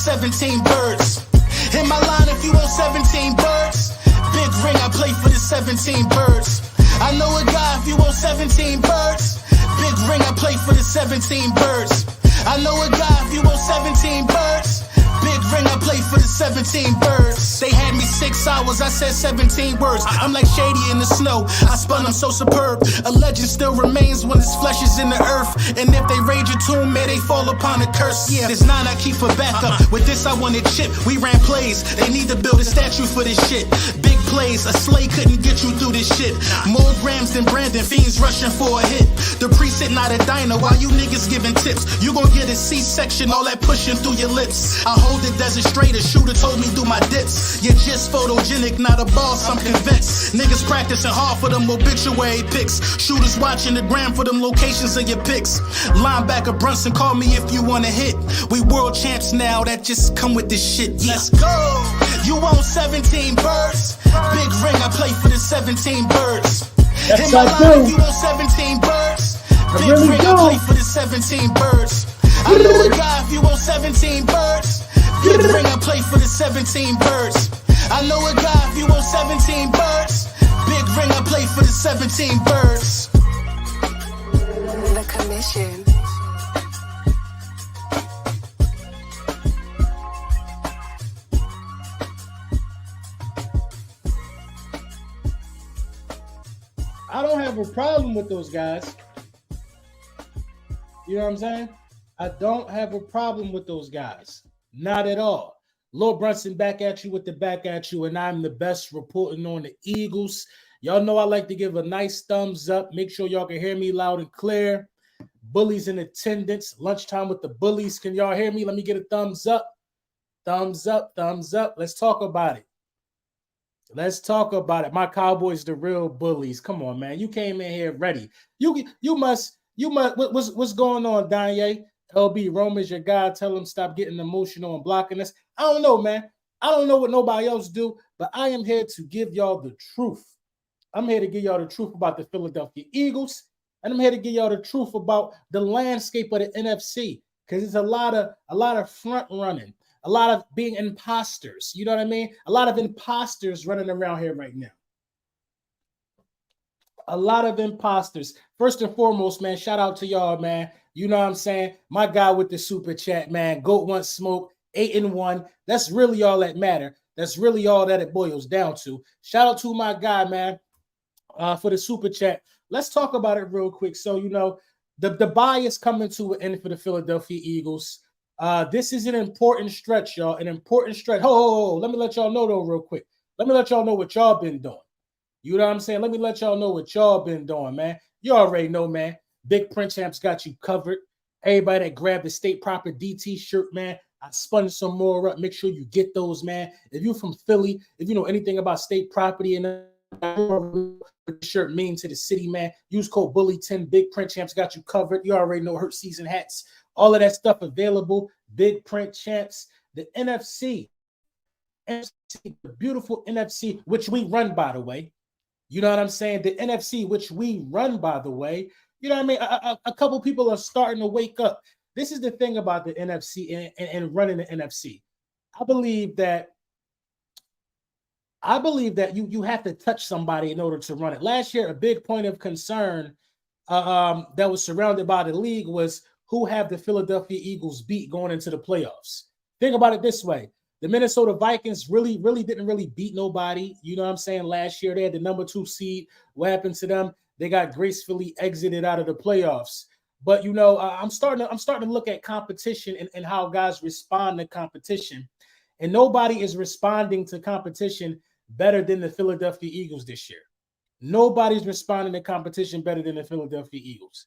17 birds. In my line if you want 17 birds. Big ring, I play for the 17 birds. I know a guy if you want 17 birds. Big ring, I play for the 17 birds. I know a guy if you want 17 birds. Big ring, I play for the 17 birds. They had me 6 hours, I said 17 words. I'm like Shady in the snow, I spun, I'm so superb. A legend still remains when his flesh is in the earth. And if they raid your tomb, may they fall upon a curse. Yeah, this 9 I keep for backup. With this I wanted chip, we ran plays. They need to build a statue for this shit. Big plays, a sleigh couldn't get you through this shit. More grams than Brandon, fiends rushing for a hit. The priest sitting out a diner while you niggas giving tips. You gon' get a C-section, all that pushing through your lips. I hold it desert straight, a shooter told me do my dips. You're just photogenic, not a boss, I'm convinced. Niggas practicing hard for them obituary pics. Shooters watching the gram for them locations of your pics. Linebacker Brunson, call me if you wanna hit. We world champs now, that just come with this shit. Let's go! You want 17 birds? Big ring, I play for the 17 birds. In my line, you want 17 birds? Big ring, I play for the 17 birds. I know a guy if you want 17 birds. Big ring, I play for the 17 birds. I know a guy if you want 17 birds. Big ring, I play for the 17 birds. The commission. I don't have a problem with those guys. You know what I'm saying? I don't have a problem with those guys. Not at all. Lil Brunson back at you with the back at you, and I'm the best reporting on the Eagles. Y'all know I like to give a nice thumbs up. Make sure y'all can hear me loud and clear. Bullies in attendance. Lunchtime with the bullies. Can y'all hear me? Let me get a thumbs up. Thumbs up, thumbs up. Let's talk about it. Let's talk about it. My Cowboys, the real bullies. Come on, man. You came in here ready. You must. What's going on, Danye? LB, Roman's your guy. Tell him stop getting emotional and blocking us. I don't know, man. I don't know what nobody else do, but I am here to give y'all the truth. I'm here to give y'all the truth about the Philadelphia Eagles, and I'm here to give y'all the truth about the landscape of the NFC, because it's a lot of front running, a lot of being imposters. You know what I mean? A lot of imposters running around here right now. A lot of imposters. First and foremost, man, shout out to y'all, man. You know what I'm saying? My guy with the super chat, man. Goat wants smoke, 8-1. That's really all that matter. That's really all that it boils down to. Shout out to my guy, man, for the super chat. Let's talk about it real quick. So, you know, the bye is coming to an end for the Philadelphia Eagles. This is an important stretch, y'all. An important stretch. Let me let y'all know, though, real quick. Let me let y'all know what y'all been doing. You know what I'm saying? Let me let y'all know what y'all been doing, man. You already know, man. Big Print Champs got you covered. Everybody that grabbed the State Proper DT shirt, man, I spun some more up. Make sure you get those, man. If you're from Philly, if you know anything about state property and what the shirt means to the city, man, use code BULLY10. Big Print Champs got you covered. You already know Hurt Season hats. All of that stuff available. Big Print Champs. The NFC, the beautiful NFC, which we run, by the way. You know what I'm saying? The NFC, which we run, by the way. You know what I mean? A couple people are starting to wake up. This is the thing about the NFC and running the NFC. I believe that you have to touch somebody in order to run it. Last year, a big point of concern that was surrounded by the league was who have the Philadelphia Eagles beat going into the playoffs. Think about it this way. The Minnesota Vikings really didn't beat nobody. You know what I'm saying? Last year, they had the number 2 seed. What happened to them? They got gracefully exited out of the playoffs. But, you know, I'm starting to look at competition and how guys respond to competition. And nobody is responding to competition better than the Philadelphia Eagles this year. Nobody's responding to competition better than the Philadelphia Eagles.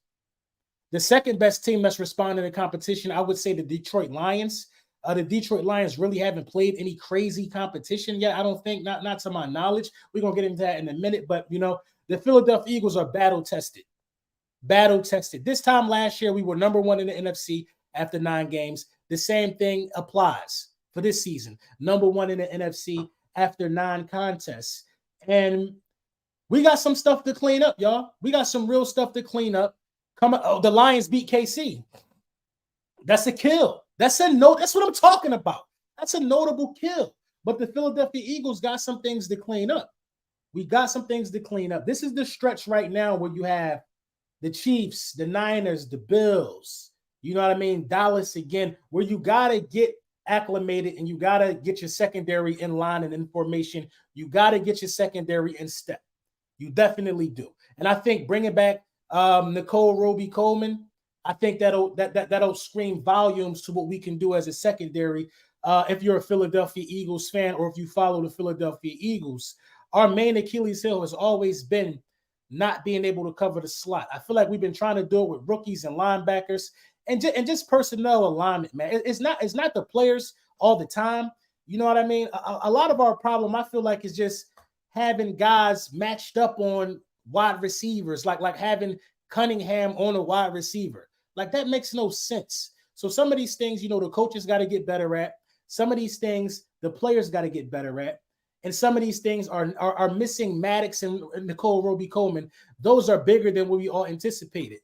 The second best team that's responding to competition, I would say the Detroit Lions. The Detroit Lions really haven't played any crazy competition yet. I don't think, not to my knowledge. We're going to get into that in a minute. But, you know, the Philadelphia Eagles are battle-tested. Battle-tested. This time last year, we were number 1 in the NFC after 9 games. The same thing applies for this season. Number 1 in the NFC after 9 contests. And we got some stuff to clean up, y'all. We got some real stuff to clean up. The Lions beat KC. That's a kill. That's what I'm talking about. That's a notable kill. But the Philadelphia Eagles got some things to clean up. We got some things to clean up. This is the stretch right now where you have the Chiefs, the Niners, the Bills, you know what I mean? Dallas again, where you got to get acclimated and you got to get your secondary in line and in formation. You got to get your secondary in step. You definitely do. And I think bringing back Nicole Roby Coleman, I think that'll scream volumes to what we can do as a secondary. If you're a Philadelphia Eagles fan or if you follow the Philadelphia Eagles, our main Achilles heel has always been not being able to cover the slot. I feel like we've been trying to do it with rookies and linebackers and just personnel alignment, man. It's not the players all the time. You know what I mean? A lot of our problem, I feel like, is just having guys matched up on wide receivers, like having Cunningham on a wide receiver. Like, that makes no sense. So some of these things, the coaches got to get better at. Some of these things, the players got to get better at. And some of these things are missing Maddox and Nicole Roby Coleman. Those are bigger than what we all anticipated.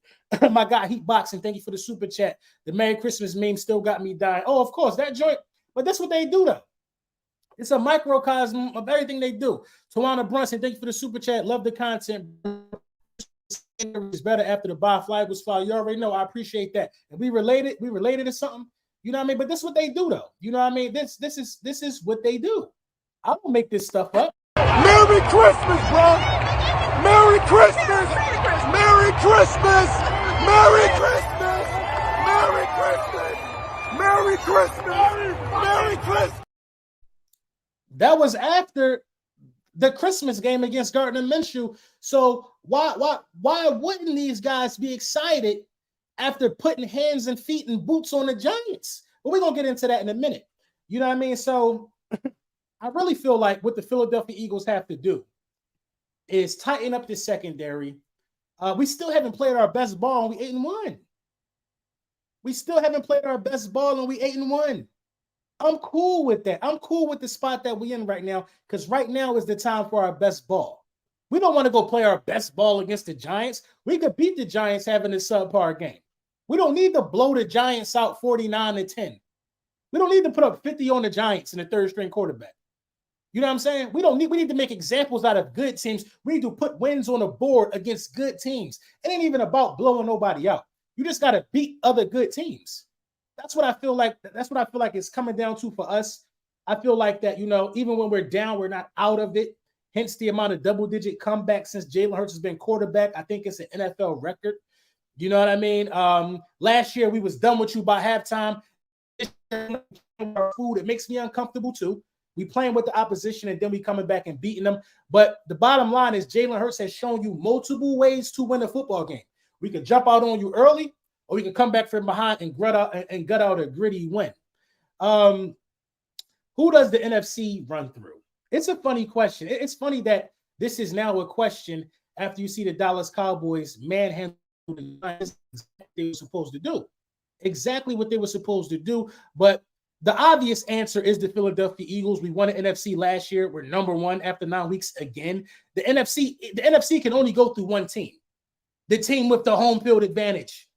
My guy, Heat Boxing, thank you for the super chat. The Merry Christmas meme still got me dying. Oh, of course, that joint. But that's what they do, though. It's a microcosm of everything they do. Tawana Brunson, thank you for the super chat. Love the content. It's better after the bye. Flag was foul. You already know. I appreciate that. And we related to something. You know what I mean? But this is what they do, though. You know what I mean? This is what they do. I don't make this stuff up. Merry Christmas, bro. Merry Christmas. Merry Christmas. Merry Christmas. Merry Christmas. Merry Christmas. Merry Christmas. That was after the Christmas game against Gardner Minshew. So why wouldn't these guys be excited after putting hands and feet and boots on the Giants? But we're going to get into that in a minute. You know what I mean? So I really feel like what the Philadelphia Eagles have to do is tighten up the secondary. We still haven't played our best ball and we 8-1. We still haven't played our best ball and we 8-1. I'm cool with that. I'm cool with the spot that we're in right now because right now is the time for our best ball. We don't want to go play our best ball against the Giants. We could beat the Giants having a subpar game. We don't need to blow the Giants out 49-10. We don't need to put up 50 on the Giants and a third-string quarterback. You know what I'm saying? We need to make examples out of good teams. We need to put wins on the board against good teams. It ain't even about blowing nobody out. You just got to beat other good teams. That's what I feel like. That's what I feel like it's coming down to for us. I feel like that, even when we're down, we're not out of it. Hence the amount of double-digit comebacks since Jalen Hurts has been quarterback. I think it's an NFL record. You know what I mean? Last year, we was done with you by halftime. It makes me uncomfortable, too. We playing with the opposition, and then we coming back and beating them. But the bottom line is Jalen Hurts has shown you multiple ways to win a football game. We can jump out on you early, or we can come back from behind and gut out a gritty win. Who does the NFC run through? It's a funny question. It's funny that this is now a question after you see the Dallas Cowboys manhandle the Giants. They were supposed to do exactly what they were supposed to do, but the obvious answer is the Philadelphia Eagles. We won the NFC last year. We're number one after 9 weeks again. The NFC can only go through one team, the team with the home field advantage.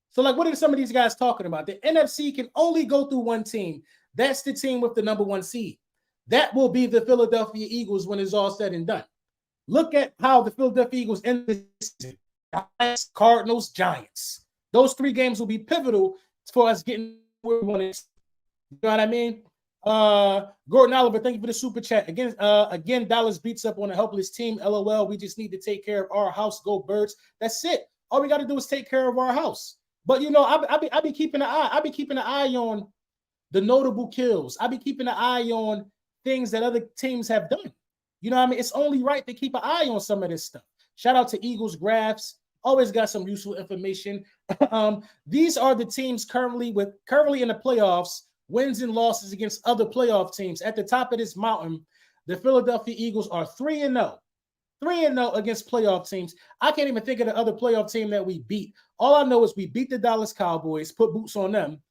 So, what are some of these guys talking about? The NFC can only go through one team. That's the team with the number one seed. That will be the Philadelphia Eagles when it's all said and done. Look at how the Philadelphia Eagles end the season. Cardinals, Giants. Those 3 games will be pivotal for us getting where we want to. You know what I mean? Gordon Oliver, thank you for the super chat. Again, Dallas beats up on a helpless team. LOL, we just need to take care of our house. Go Birds. That's it. All we got to do is take care of our house. But I be keeping an eye. I be keeping an eye on the notable kills. I be keeping an eye on things that other teams have done. You know what I mean? It's only right to keep an eye on some of this stuff. Shout out to Eagles Graphs. Always got some useful information. These are the teams currently in the playoffs. Wins and losses against other playoff teams. At the top of this mountain, the Philadelphia Eagles are 3-0. 3-0 against playoff teams. I can't even think of the other playoff team that we beat. All I know is we beat the Dallas Cowboys, put boots on them,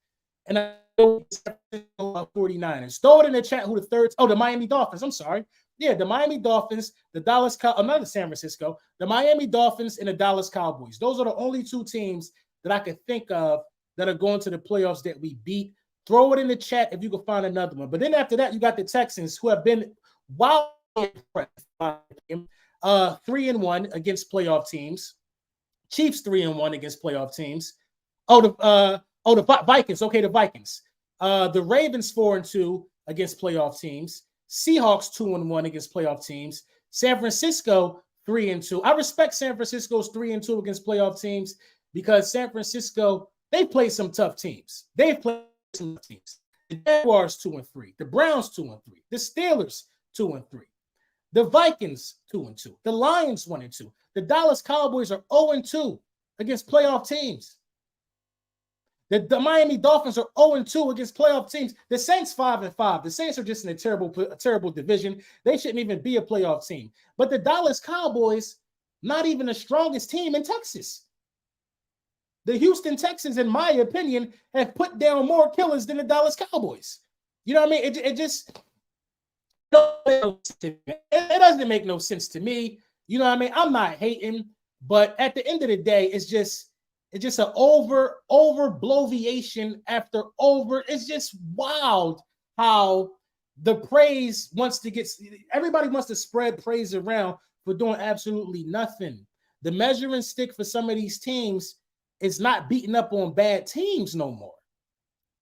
and I know 49ers. Throw it in the chat who the third. Oh, the Miami Dolphins. I'm sorry. Yeah, the Miami Dolphins, another San Francisco, the Miami Dolphins, and the Dallas Cowboys. Those are the only 2 teams that I could think of that are going to the playoffs that we beat. Throw it in the chat if you can find another one. But then after that, you got the Texans, who have been wildly impressed. 3-1 against playoff teams. Chiefs 3-1 against playoff teams. The Vikings. Okay, the Vikings. The Ravens 4-2 against playoff teams. Seahawks 2-1 against playoff teams. San Francisco 3-2. I respect San Francisco's 3-2 against playoff teams because San Francisco, they played some tough teams. They've played some tough teams. The Jaguars 2-3. The Browns 2-3. The Steelers 2-3. The Vikings 2-2. The Lions 1-2. The Dallas Cowboys are 0-2 against playoff teams. The Miami Dolphins are 0-2 against playoff teams. The Saints 5-5. The Saints are just in a terrible division. They shouldn't even be a playoff team. But the Dallas Cowboys, not even the strongest team in Texas. The Houston Texans, in my opinion, have put down more killers than the Dallas Cowboys. You know what I mean? It doesn't make no sense to me. You know what I mean? I'm not hating, but at the end of the day, it's just an over bloviation after over. It's just wild how the praise everybody wants to spread praise around for doing absolutely nothing. The measuring stick for some of these teams is not beating up on bad teams no more.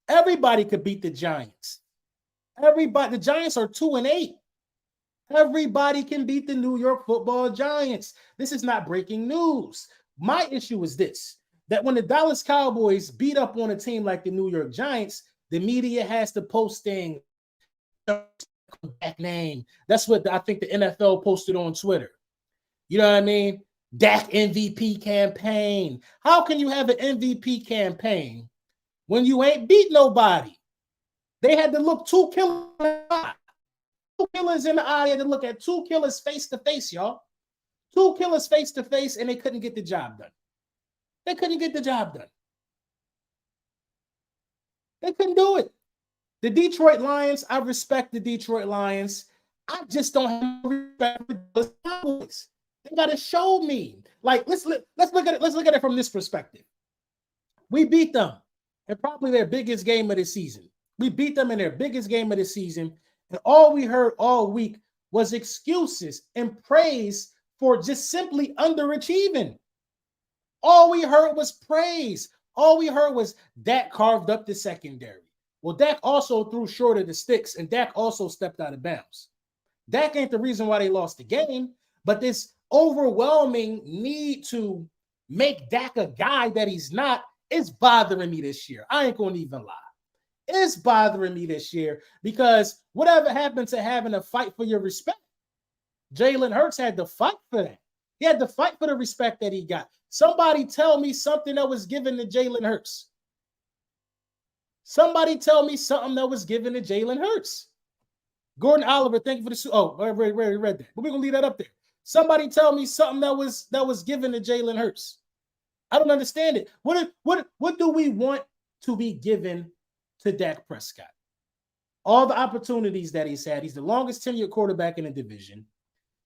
Everybody could beat the Giants. The Giants are 2-8. Everybody can beat the New York Football Giants. This is not breaking news. My issue is this, that when the Dallas Cowboys beat up on a team like the New York Giants, the media has to post things. Name. That's what I think the NFL posted on Twitter. You know what I mean? Dak MVP campaign. How can you have an MVP campaign when you ain't beat nobody? They had to look two killers in the eye. They had to look at two killers face to face, y'all. Two killers face to face, and they couldn't get the job done. They couldn't get the job done. They couldn't do it. The Detroit Lions, I respect the Detroit Lions. I just don't have respect for the Cowboys. They got to show me. Like, let's look at it. Let's look at it from this perspective. We beat them in probably their biggest game of the season. We beat them in their biggest game of the season, and all we heard all week was excuses and praise for just simply underachieving. All we heard was praise. All we heard was Dak carved up the secondary. Well, Dak also threw short of the sticks, and Dak also stepped out of bounds. Dak ain't the reason why they lost the game, but this overwhelming need to make Dak a guy that he's not is bothering me this year. I ain't going to even lie. It's bothering me this year because whatever happened to having a fight for your respect? Jalen Hurts had to fight for that. He had to fight for the respect that he got. Somebody tell me something that was given to Jalen Hurts. Somebody tell me something that was given to Jalen Hurts. Gordon Oliver, thank you for the... Oh, I already read that. But we're going to leave that up there. Somebody tell me something that was given to Jalen Hurts. I don't understand it. What do we want to be given to Dak Prescott? All the opportunities that he's had. He's the longest tenured quarterback in the division.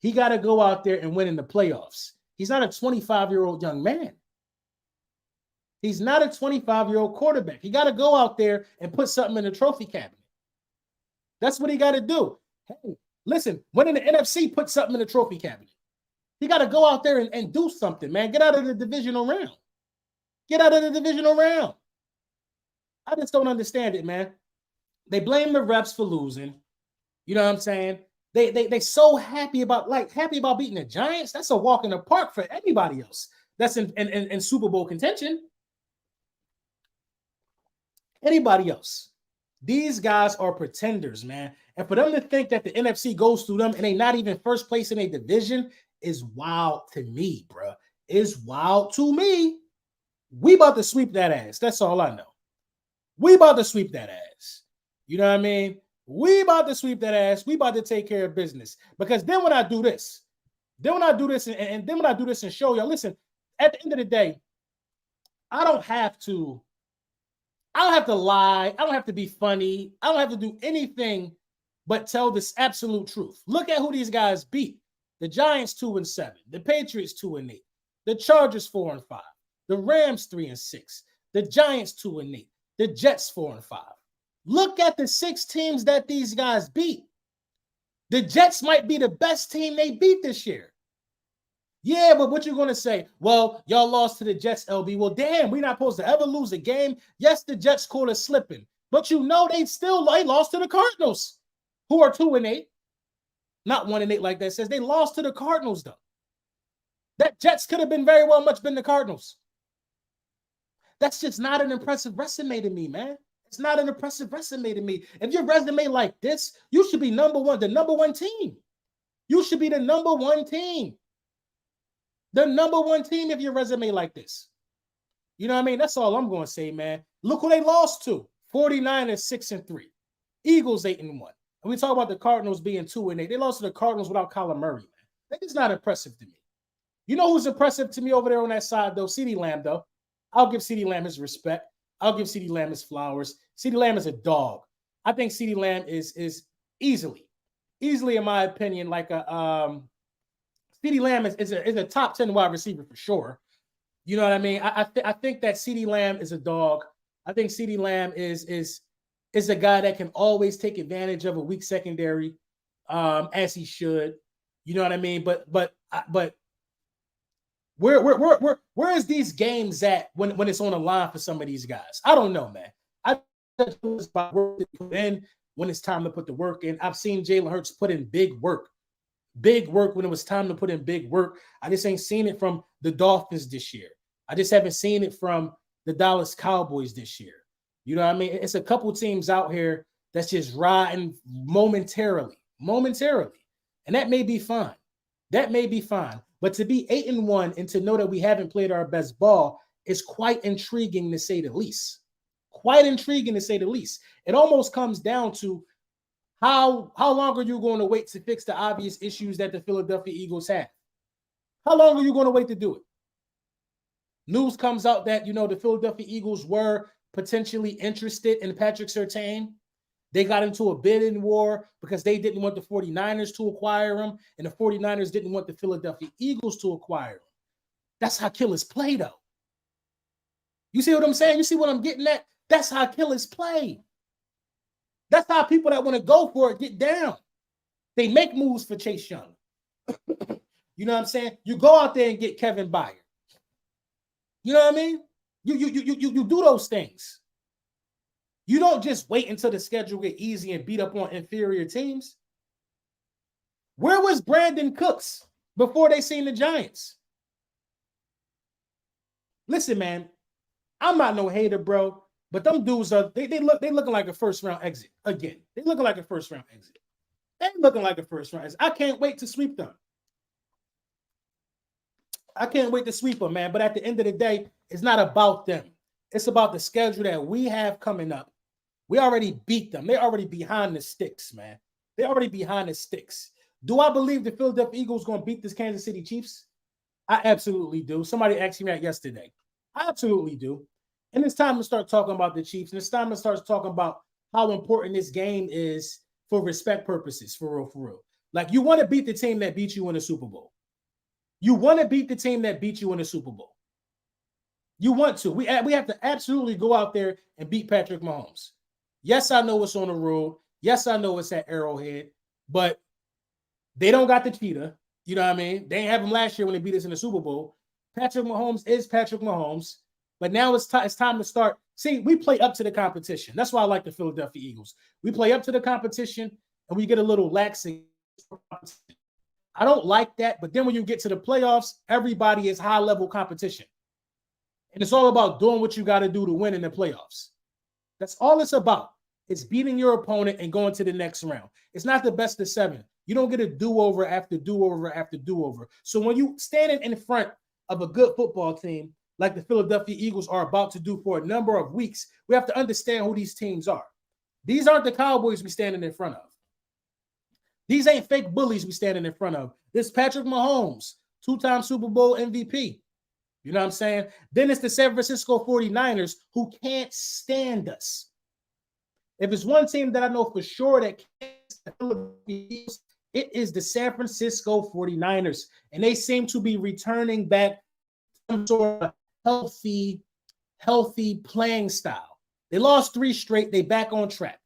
He got to go out there and win in the playoffs. He's not a 25-year-old young man. He's not a 25-year-old quarterback. He got to go out there and put something in the trophy cabinet. That's what he got to do. Hey, listen, winning the NFC, put something in the trophy cabinet. He got to go out there and do something, man. Get out of the divisional round. Get out of the divisional round. I just don't understand it, man. They blame the refs for losing. You know what I'm saying? They so happy about beating the Giants. That's a walk in the park for anybody else that's in Super Bowl contention. Anybody else. These guys are pretenders, man. And for them to think that the NFC goes through them and they not even first place in a division is wild to me, bro. It's wild to me. We about to sweep that ass. That's all I know. We about to sweep that ass. You know what I mean? We about to sweep that ass. We about to take care of business. Because then when I do this and show y'all, listen, at the end of the day, I don't have to lie. I don't have to be funny. I don't have to do anything but tell this absolute truth. Look at who these guys beat. The Giants 2-7, the Patriots 2-8, the Chargers 4-5, the Rams 3-6, the Giants 2-8, the Jets 4-5. Look at the 6 teams that these guys beat. The Jets might be the best team they beat this year. Yeah, but what you're going to say? Well, y'all lost to the Jets, LB. Well, damn, we're not supposed to ever lose a game. Yes, the Jets caught us slipping. But you know they lost to the Cardinals, who are 2-8. Not 1-8 like that says. They lost to the Cardinals, though. That Jets could have been very well much been the Cardinals. That's just not an impressive resume to me, man. It's not an impressive resume to me. If your resume like this, you should be the number one team. You should be the number one team. The number one team if your resume like this. You know what I mean? That's all I'm going to say, man. Look who they lost to. 49ers 6-3. Eagles 8-1. And we talk about the Cardinals being 2-8. They lost to the Cardinals without Kyler Murray, man. That is not impressive to me. You know who's impressive to me over there on that side, though? CeeDee Lamb, though. I'll give CeeDee Lamb his respect. I'll give CeeDee Lamb his flowers. CeeDee Lamb is a dog. I think CeeDee Lamb is easily, in my opinion, like a CeeDee Lamb is a top 10 wide receiver for sure. You know what I mean? I think that CeeDee Lamb is a dog. I think CeeDee Lamb is a guy that can always take advantage of a weak secondary, as he should. You know what I mean? But where is these games at when it's on the line for some of these guys? I don't know, man. I think it's about work to put in when it's time to put the work in. I've seen Jalen Hurts put in big work when it was time to put in big work. I just ain't seen it from the Dolphins this year. I just haven't seen it from the Dallas Cowboys this year. You know what I mean? It's a couple teams out here that's just riding momentarily. And that may be fine. But to be 8-1 and to know that we haven't played our best ball is quite intriguing to say the least. It almost comes down to how long are you going to wait to fix the obvious issues that the Philadelphia Eagles have? How long are you going to wait to do it? News comes out that, the Philadelphia Eagles were potentially interested in Patrick Surtain. They got into a bidding war because they didn't want the 49ers to acquire him, and the 49ers didn't want the Philadelphia Eagles to acquire him. That's how killers play, though. You see what I'm saying? You see what I'm getting at? That's how killers play. That's how people that want to go for it get down. They make moves for Chase Young. You know what I'm saying? You go out there and get Kevin Byard. You know what I mean? You do those things. You don't just wait until the schedule get easy and beat up on inferior teams. Where was Brandon Cooks before they seen the Giants? Listen, man, I'm not no hater, bro, but them dudes are they looking like a first round exit again. They looking like a first round exit. I can't wait to sweep them. Man. But at the end of the day, it's not about them. It's about the schedule that we have coming up. We already beat them. They're already behind the sticks, man. Do I believe the Philadelphia Eagles going to beat this Kansas City Chiefs? I absolutely do. Somebody asked me that yesterday. I absolutely do. And it's time to start talking about the Chiefs. And it's time to start talking about how important this game is for respect purposes, for real. Like, you want to beat the team that beat you in the Super Bowl. You want to beat the team that beat you in the Super Bowl. You want to. We have to absolutely go out there and beat Patrick Mahomes. Yes, I know it's on the road. Yes, I know it's at Arrowhead. But they don't got the cheetah. You know what I mean? They didn't have him last year when they beat us in the Super Bowl. Patrick Mahomes is Patrick Mahomes. But now it's time to start. See, we play up to the competition. That's why I like the Philadelphia Eagles. We play up to the competition, and we get a little lax. I don't like that. But then when you get to the playoffs, everybody is high-level competition. And it's all about doing what you got to do to win in the playoffs. That's all it's about. It's beating your opponent and going to the next round. It's not the best of 7. You don't get a do-over after do-over after do-over. So when you standing in front of a good football team like the Philadelphia Eagles are about to do for a number of weeks, we have to understand who these teams are. These aren't the Cowboys we standing in front of. These ain't fake bullies we standing in front of. This is Patrick Mahomes, 2-time Super Bowl MVP. You know what I'm saying? Then it's the San Francisco 49ers who can't stand us. If it's one team that I know for sure that can't stand us, it is the San Francisco 49ers. And they seem to be returning back some sort of healthy playing style. They lost 3 straight. They back on track.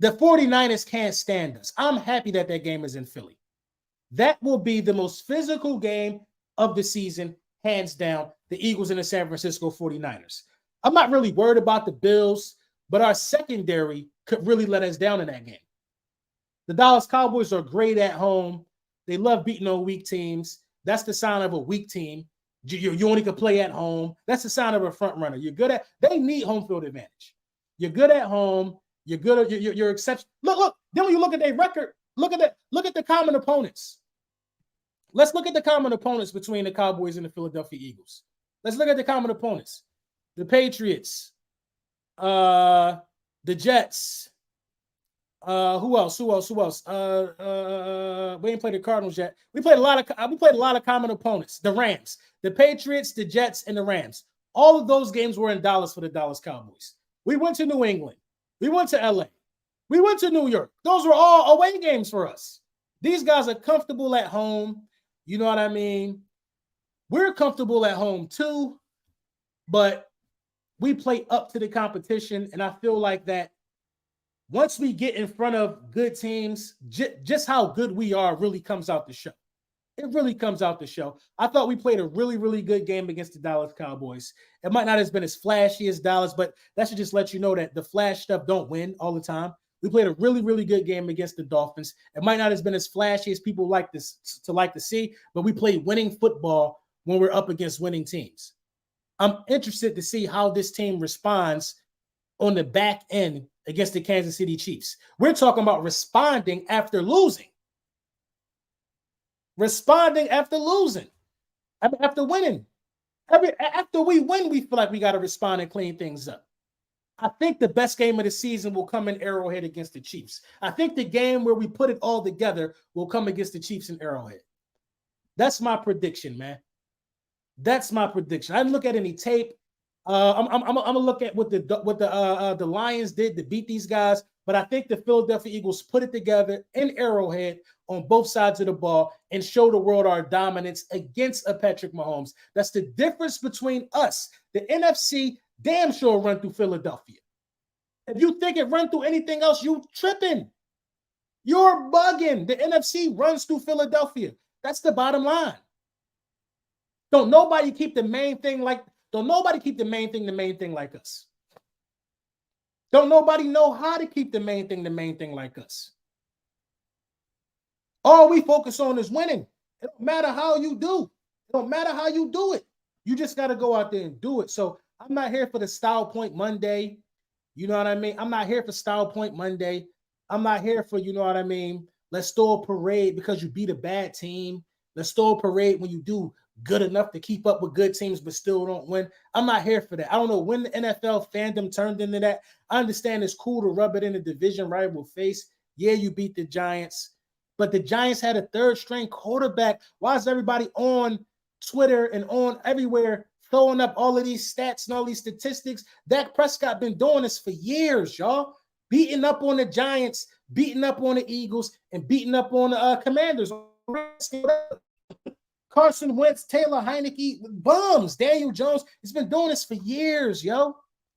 The 49ers can't stand us. I'm happy that game is in Philly. That will be the most physical game of the season, hands down, the Eagles and the San Francisco 49ers. I'm not really worried about the Bills, but our secondary could really let us down in that game. The Dallas Cowboys are great at home. They love beating on weak teams. That's the sign of a weak team. You only can play at home. That's the sign of a front runner. They need home field advantage. You're good at home. You're good. You're exceptional. Look. Then when you look at their record, look at the common opponents. Let's look at the common opponents between the Cowboys and the Philadelphia Eagles. Let's look at the common opponents. The Patriots, the Jets. Who else? We ain't played the Cardinals yet. We played a lot of common opponents. The Rams, the Patriots, the Jets, and the Rams. All of those games were in Dallas for the Dallas Cowboys. We went to New England. We went to LA. We went to New York. Those were all away games for us. These guys are comfortable at home. You know what I mean? We're comfortable at home too, but we play up to the competition, and I feel like that once we get in front of good teams, just how good we are really comes out the show. It really comes out the show. I thought we played a really, really good game against the Dallas Cowboys. It might not have been as flashy as Dallas, but that should just let you know that the flash stuff don't win all the time. We played a really, really good game against the Dolphins. It might not have been as flashy as people like to see, but we played winning football when we're up against winning teams. I'm interested to see how this team responds on the back end against the Kansas City Chiefs. We're talking about responding after losing. Responding after losing. After winning. After we win, we feel like we got to respond and clean things up. I think the best game of the season will come in Arrowhead against the Chiefs. I think the game where we put it all together will come against the Chiefs in Arrowhead. That's my prediction, man. That's my prediction. I didn't look at any tape. I'm gonna look at what the Lions did to beat these guys, but I think the Philadelphia Eagles put it together in Arrowhead on both sides of the ball and show the world our dominance against a Patrick Mahomes. That's the difference between us. The NFC damn sure run through Philadelphia. If you think it run through anything else, you tripping. You're bugging. The NFC runs through Philadelphia. That's the bottom line. Don't nobody keep the main thing like the main thing like us. Don't nobody know how to keep the main thing like us. All we focus on is winning. It don't matter how you do. It don't matter how you do it. You just got to go out there and do it. So I'm not here for the Style Point Monday. You know what I mean? I'm not here for Style Point Monday. I'm not here for, you know what I mean? Let's throw a parade because you beat a bad team. Let's throw a parade when you do good enough to keep up with good teams but still don't win. I'm not here for that. I don't know when the NFL fandom turned into that. I understand it's cool to rub it in a division rival face. Yeah, you beat the Giants, but the Giants had a third-string quarterback. Why is everybody on Twitter and on everywhere throwing up all of these stats and all these statistics? Dak Prescott been doing this for years, y'all. Beating up on the Giants, beating up on the Eagles, and beating up on the Commanders. Carson Wentz, Taylor Heineke, bums. Daniel Jones, he's been doing this for years, yo.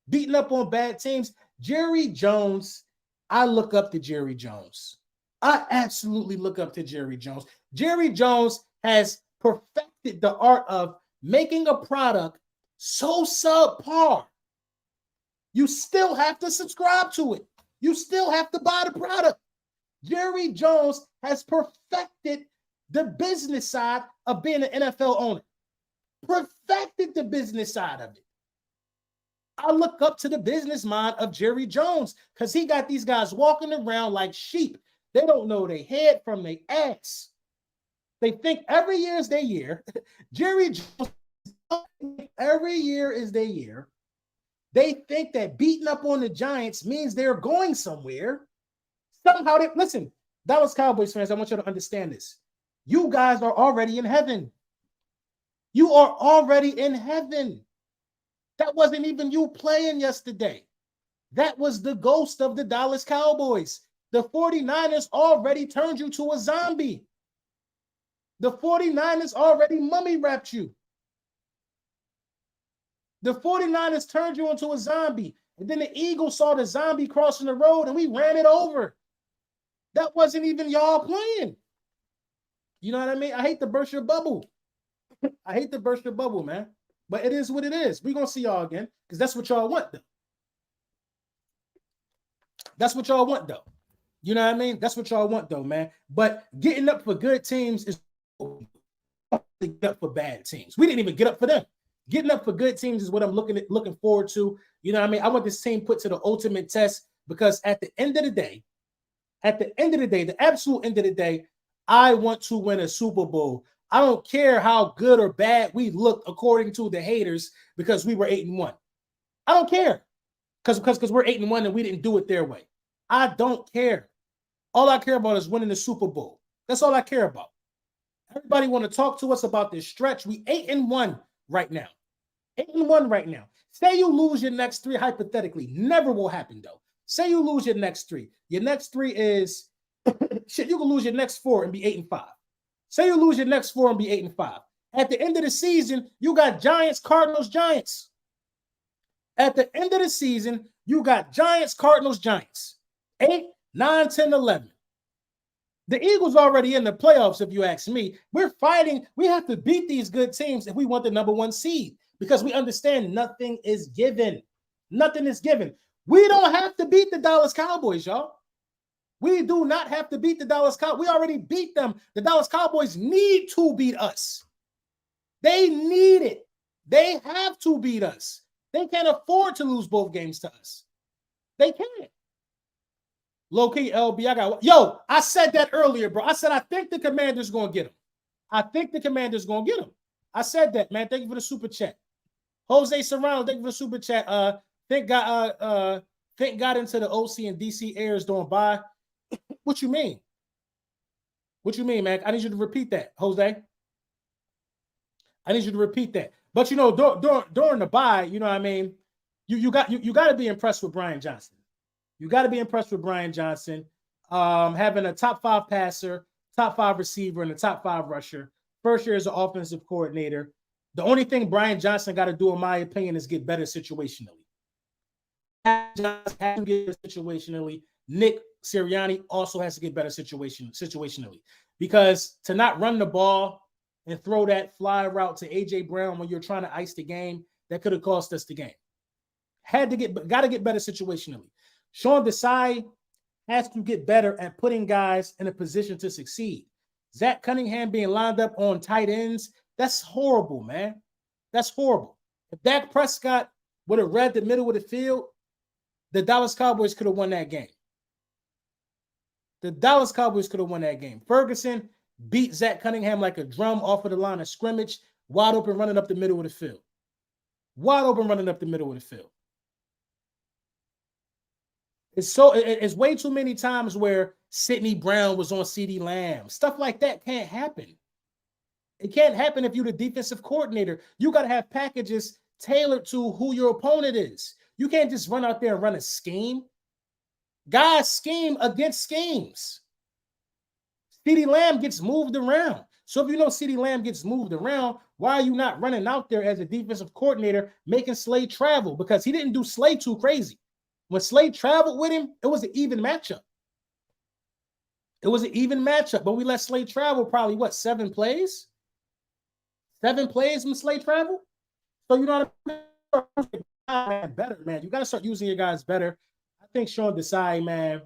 Beating up on bad teams. Jerry Jones, I look up to Jerry Jones. I absolutely look up to Jerry Jones. Jerry Jones has perfected the art of making a product so subpar. You still have to subscribe to it. You still have to buy the product. Jerry Jones has perfected the business side of being an NFL owner. Perfected the business side of it. I look up to the business mind of Jerry Jones because he got these guys walking around like sheep. They don't know their head from their ass. They think every year is their year. Jerry Jones, every year is their year. They think that beating up on the Giants means they're going somewhere. Somehow they listen, Dallas Cowboys fans, I want you to understand this. You guys are already in heaven. You are already in heaven. That wasn't even you playing yesterday. That was the ghost of the Dallas Cowboys. The 49ers already turned you to a zombie. The 49ers already mummy wrapped you. The 49ers turned you into a zombie. And then the Eagles saw the zombie crossing the road and we ran it over. That wasn't even y'all playing. You know what I mean? I hate to burst your bubble. I hate to burst your bubble, man. But it is what it is. We're going to see y'all again because that's what y'all want, though. That's what y'all want, though. You know what I mean? That's what y'all want, though, man. But getting up for good teams is get up for bad teams. We didn't even get up for them. Getting up for good teams is what I'm looking forward to. You know what I mean? I want this team put to the ultimate test because at the end of the day, the absolute end of the day, I want to win a Super Bowl. I don't care how good or bad we looked according to the haters because we were 8-1. I don't care because we're 8-1 and we didn't do it their way. I don't care. All I care about is winning the Super Bowl. That's all I care about. Everybody want to talk to us about this stretch. We 8-1 right now. 8-1 right now. Say you lose your next 3, hypothetically. Never will happen, though. Say you lose your next 3. Your next 3 is shit. You can lose your next 4 and be 8-5. Say you lose your next 4 and be 8-5. At the end of the season, you got Giants, Cardinals, Giants. At the end of the season, you got Giants, Cardinals, Giants. 8, 9, 10, 11. The Eagles already in the playoffs, if you ask me. We're fighting. We have to beat these good teams if we want the number 1 seed because we understand nothing is given. Nothing is given. We don't have to beat the Dallas Cowboys, y'all. We do not have to beat the Dallas Cowboys. We already beat them. The Dallas Cowboys need to beat us. They need it. They have to beat us. They can't afford to lose both games to us. They can't. Low-key, LB, I got... Yo, I said that earlier, bro. I said I think the Commanders going to get him. I think the Commanders going to get him. I said that, man. Thank you for the super chat. Jose Serrano, thank you for the super chat. Think got into the OC and DC airs doing by. What you mean? What you mean, man? I need you to repeat that, Jose. I need you to repeat that. But you know, during the bye, you know what I mean? You got to be impressed with Brian Johnson. You got to be impressed with Brian Johnson. Having a top 5 passer, top 5 receiver, and a top 5 rusher. First year as an offensive coordinator. The only thing Brian Johnson got to do, in my opinion, is get better situationally. Johnson has to get better situationally. Nick Sirianni also has to get better situationally. Because to not run the ball and throw that fly route to A.J. Brown when you're trying to ice the game, that could have cost us the game. Got to get better situationally. Sean Desai has to get better at putting guys in a position to succeed. Zach Cunningham being lined up on tight ends, that's horrible, man. That's horrible. If Dak Prescott would have read the middle of the field, the Dallas Cowboys could have won that game. The Dallas Cowboys could have won that game. Ferguson beat Zach Cunningham like a drum off of the line of scrimmage, wide open running up the middle of the field. Wide open running up the middle of the field. It's way too many times where Sidney Brown was on CeeDee Lamb. Stuff like that can't happen. It can't happen if you're the defensive coordinator. You got to have packages tailored to who your opponent is. You can't just run out there and run a scheme. Guys scheme against schemes. CeeDee Lamb gets moved around. So if you know CeeDee Lamb gets moved around, why are you not running out there as a defensive coordinator making Slade travel? Because he didn't do Slade too crazy. When Slade traveled with him, it was an even matchup. It was an even matchup, but we let Slade travel probably, 7 plays? 7 plays when Slade traveled? So you know what I mean? Better, man. You got to start using your guys better. I think Sean Desai, man,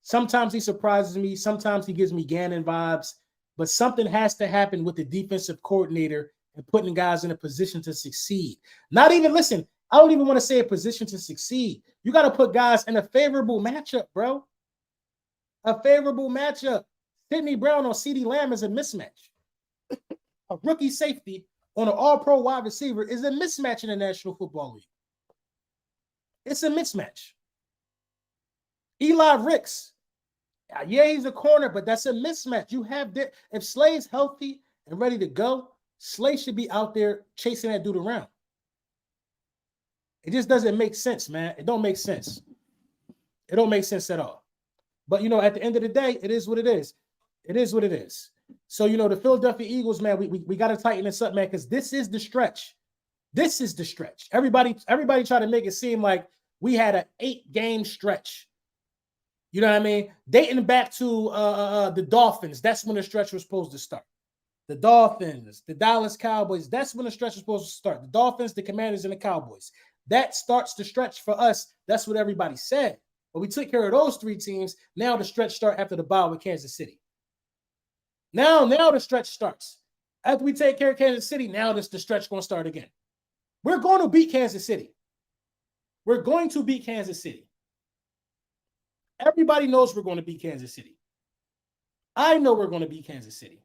sometimes he surprises me. Sometimes he gives me Gannon vibes. But something has to happen with the defensive coordinator and putting guys in a position to succeed. Not even, listen, I don't even want to say a position to succeed. You got to put guys in a favorable matchup, bro. A favorable matchup. Sidney Brown on CeeDee Lamb is a mismatch. A rookie safety on an all-pro wide receiver is a mismatch in the National Football League. It's a mismatch. Eli Ricks, yeah, he's a corner, but that's a mismatch. You have that. If Slade's healthy and ready to go, Slade should be out there chasing that dude around. It just doesn't make sense, man. It don't make sense. It don't make sense at all. But, you know, at the end of the day, it is what it is. It is what it is. So, you know, the Philadelphia Eagles, man, we got to tighten this up, man, because this is the stretch. This is the stretch. Everybody try to make it seem like we had an 8-game stretch. You know what I mean? Dating back to the Dolphins, that's when the stretch was supposed to start. The Dolphins, the Dallas Cowboys, that's when the stretch was supposed to start. The Dolphins, the Commanders, and the Cowboys. That starts the stretch for us. That's what everybody said. But we took care of those 3 teams. Now the stretch starts after the bye with Kansas City. Now the stretch starts. After we take care of Kansas City, now the stretch going to start again. We're going to beat Kansas City. We're going to beat Kansas City. Everybody knows we're going to beat Kansas City. I know we're going to beat Kansas City.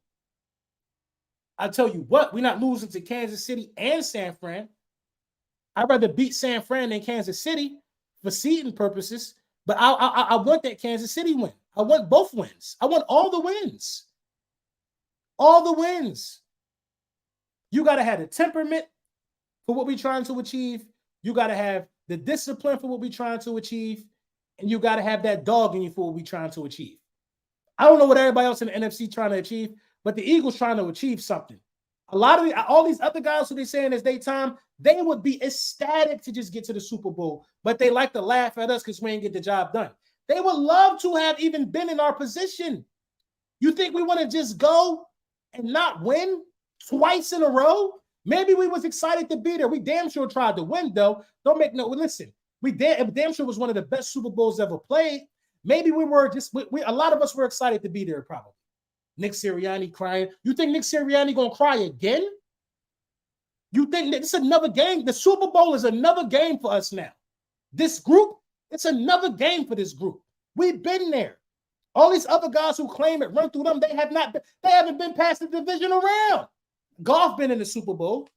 I tell you what, we're not losing to Kansas City and San Fran. I'd rather beat San Fran than Kansas City for seeding purposes, but I want that Kansas City win. I want both wins. I want all the wins. All the wins. You got to have the temperament for what we're trying to achieve. You got to have the discipline for what we're trying to achieve. And you got to have that dog in you for what we're trying to achieve. I don't know what everybody else in the NFC trying to achieve, but the Eagles trying to achieve something. A lot of all these other guys who they're saying is their time, they would be ecstatic to just get to the Super Bowl, but they like to laugh at us because we ain't get the job done. They would love to have even been in our position. You think we want to just go and not win twice in a row? Maybe we was excited to be there. We damn sure tried to win, though. Don't make no listen. We damn sure was one of the best Super Bowls ever played. Maybe we were just a lot of us were excited to be there. Probably Nick Sirianni crying. You think Nick Sirianni gonna cry again? You think that it's another game? The Super Bowl is another game for us now. This group, it's another game for this group. We've been there. All these other guys who claim it, run through them, they haven't been past the divisional round. Goff been in the Super Bowl.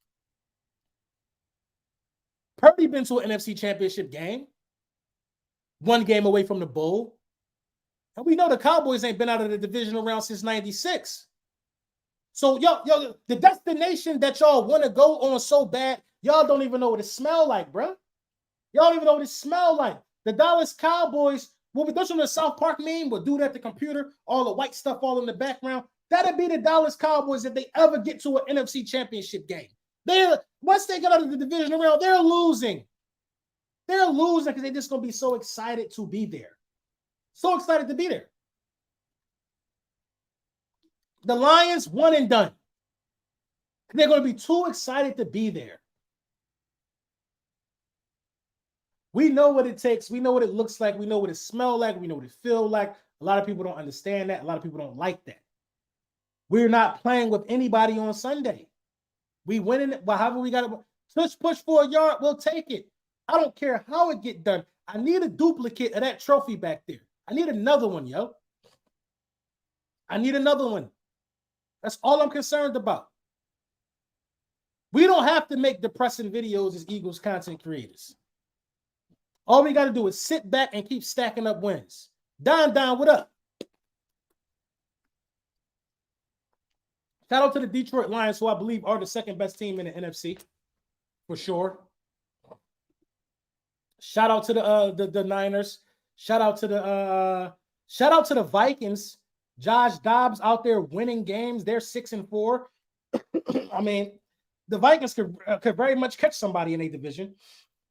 Purdy been to an NFC Championship game. 1 game away from the bowl. And we know the Cowboys ain't been out of the divisional round since 96. So, yo, the destination that y'all want to go on so bad, y'all don't even know what it smell like, bro. Y'all don't even know what it smell like. The Dallas Cowboys, what we do on the South Park meme, we'll do that at the computer, all the white stuff all in the background. That'd be the Dallas Cowboys if they ever get to an NFC Championship game. Once they get out of the divisional round, they're losing. They're losing because they're just going to be so excited to be there. So excited to be there. The Lions, one and done. They're going to be too excited to be there. We know what it takes. We know what it looks like. We know what it smells like. We know what it feels like. A lot of people don't understand that. A lot of people don't like that. We're not playing with anybody on Sunday. We win it, but however we got to push for a yard, we'll take it. I don't care how it get done. I need a duplicate of that trophy back there. I need another one, yo. I need another one. That's all I'm concerned about. We don't have to make depressing videos as Eagles content creators. All we got to do is sit back and keep stacking up wins. Don, what up? Shout out to the Detroit Lions, who I believe are the second best team in the NFC, for sure. Shout out to the Niners. Shout out to the Vikings. Josh Dobbs out there winning games. They're 6-4. I mean, the Vikings could very much catch somebody in a division.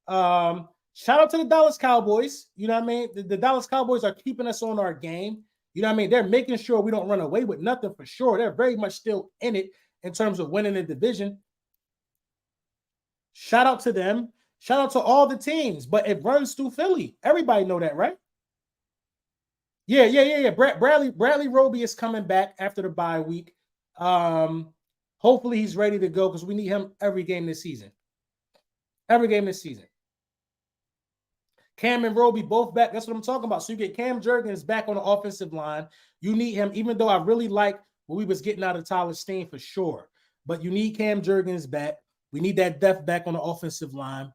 Shout out to the Dallas Cowboys. You know what I mean? The Dallas Cowboys are keeping us on our game. You know what I mean? They're making sure we don't run away with nothing for sure. They're very much still in it in terms of winning the division. Shout out to them. Shout out to all the teams. But it runs through Philly. Everybody know that, right? Yeah. Bradley Roby is coming back after the bye week. Hopefully he's ready to go because we need him every game this season. Every game this season. Cam and Roby both back. That's what I'm talking about. So you get Cam Jurgens back on the offensive line. You need him, even though I really like what we was getting out of Tyler Steen for sure. But you need Cam Jurgens back. We need that depth back on the offensive line.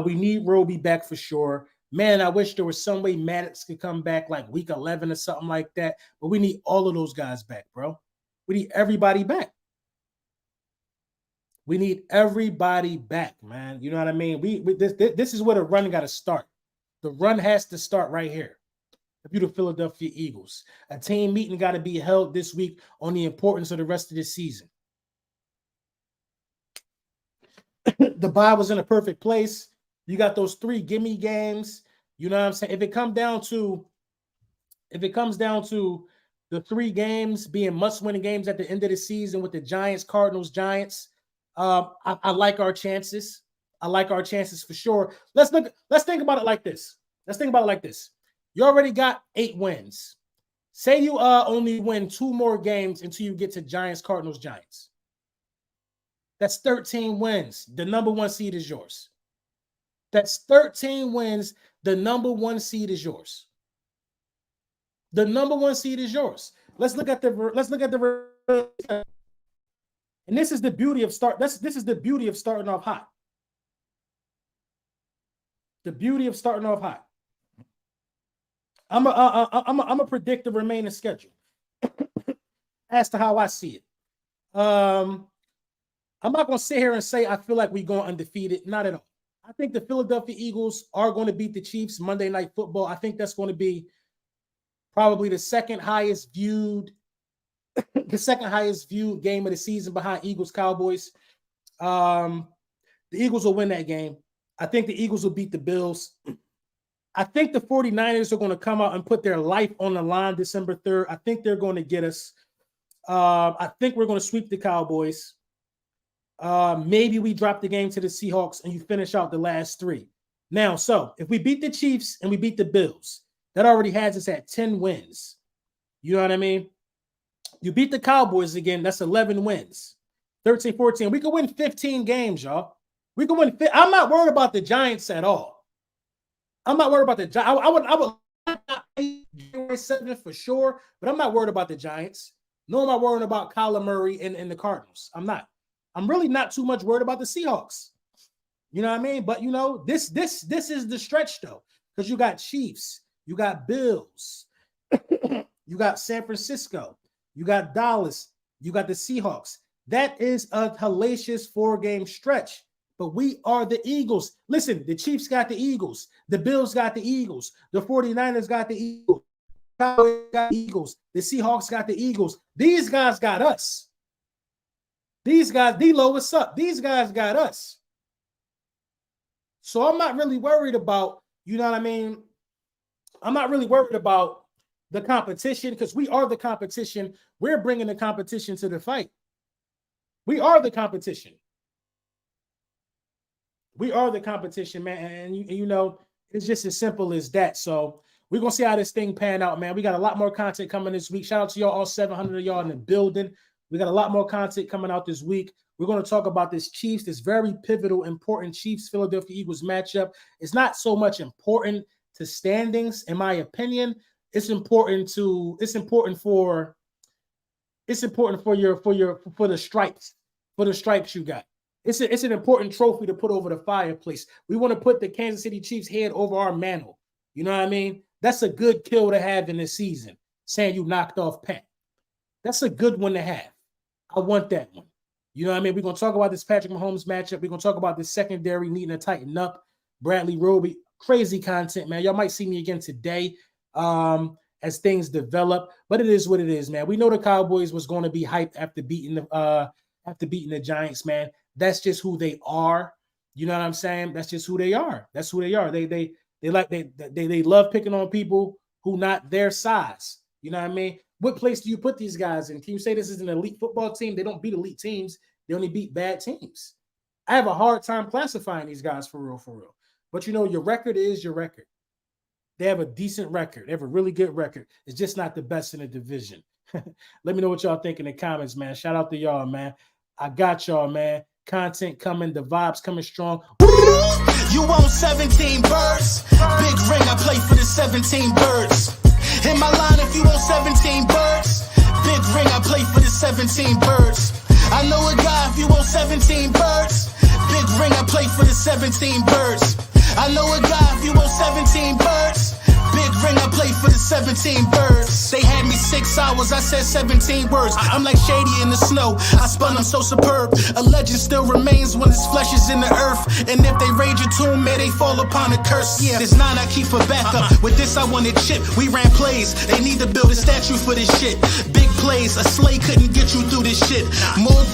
We need Roby back for sure. Man, I wish there was some way Maddox could come back like week 11 or something like that. But we need all of those guys back, bro. We need everybody back. We need everybody back, man. You know what I mean? This is where the run got to start. The run has to start right here. The Philadelphia Eagles. A team meeting got to be held this week on the importance of the rest of this season. The bye was in a perfect place. You got those 3 gimme games. You know what I'm saying? If it comes down to the 3 games being must-winning games at the end of the season with the Giants, Cardinals, Giants, I like our chances. I like our chances for sure. Let's think about it like this. You already got 8 wins. Say you only win 2 more games until you get to Giants, Cardinals, Giants. That's 13 wins. The number 1 seed is yours. That's 13 wins. The number 1 seed is yours. The number 1 seed is yours. Let's look at the and this is the beauty of this is the beauty of starting off hot. The beauty of starting off hot. I'm a predict the remaining schedule as to how I see it. I'm not going to sit here and say I feel like we're going undefeated. Not at all. I think the Philadelphia Eagles are going to beat the Chiefs Monday Night Football. I think that's going to be probably the second highest viewed game of the season behind Eagles Cowboys. The Eagles will win that game. I think the Eagles will beat the Bills. I think the 49ers are going to come out and put their life on the line December 3rd. I think they're going to get us. I think we're going to sweep the Cowboys. Maybe we drop the game to the Seahawks and you finish out the last 3. Now, so if we beat the Chiefs and we beat the Bills, that already has us at 10 wins. You know what I mean? You beat the Cowboys again, that's 11 wins. 13, 14. We could win 15 games, y'all. We could win. I'm not worried about the Giants at all. I'm not worried about the Giants. I would January 7th for sure, but I'm not worried about the Giants. Nor am I worried about Kyler Murray and the Cardinals. I'm not. I'm really not too much worried about the Seahawks. You know what I mean? But you know, this is the stretch though, because you got Chiefs, you got Bills, you got San Francisco, you got Dallas, you got the Seahawks. That is a hellacious 4-game stretch. But we are the Eagles. Listen, the Chiefs got the Eagles. The Bills got the Eagles. The 49ers got the Eagles. The Cowboys got the Eagles. The Seahawks got the Eagles. These guys got us. These guys, D-Lo, what's up? These guys got us. So I'm not really worried about, you know what I mean? I'm not really worried about the competition because we are the competition. We're bringing the competition to the fight. We are the competition. We are the competition, man. And you know, it's just as simple as that. So we're going to see how this thing pan out, man. We got a lot more content coming this week. Shout out to y'all, all 700 of y'all in the building. We got a lot more content coming out this week. We're going to talk about this Chiefs, this very pivotal, important Chiefs-Philadelphia Eagles matchup. It's not so much important to standings, in my opinion. It's important for the stripes you got. It's an important trophy to put over the fireplace. We want to put the Kansas City Chiefs head over our mantle. You know what I mean? That's a good kill to have in this season, saying you knocked off Pat. That's a good one to have. I want that one. You know what I mean? We're going to talk about this Patrick Mahomes matchup. We're going to talk about this secondary needing to tighten up. Bradley Roby, crazy content, man. Y'all might see me again today as things develop, but it is what it is, man. We know the Cowboys was going to be hyped after beating the Giants, man. That's just who they are. You know what I'm saying? That's just who they are. That's who they are. They love picking on people who not their size. You know what I mean? What place do you put these guys in? Can you say this is an elite football team? They don't beat elite teams. They only beat bad teams. I have a hard time classifying these guys for real. But you know, your record is your record. They have a decent record. They have a really good record. It's just not the best in the division. Let me know what y'all think in the comments, man. Shout out to y'all, man. I got y'all, man. Content coming, the vibes coming strong. You want 17 birds? Big ring, I play for the 17 birds. In my line, if you want 17 birds, big ring, I play for the 17 birds. I know a guy, if you want 17 birds, big ring, I play for the 17 birds. I know a guy, if you want 17 birds, big ring, I play for the 17 birds. They had me 6 hours, I said 17 words. I'm like Shady in the snow, I spun, I'm so superb. A legend still remains when his flesh is in the earth. And if they raid your tomb, may they fall upon a curse. Yeah, this 9 I keep for backup. With this I wanted chip, we ran plays. They need to build a statue for this shit. Big plays, a sleigh couldn't get you through this shit. More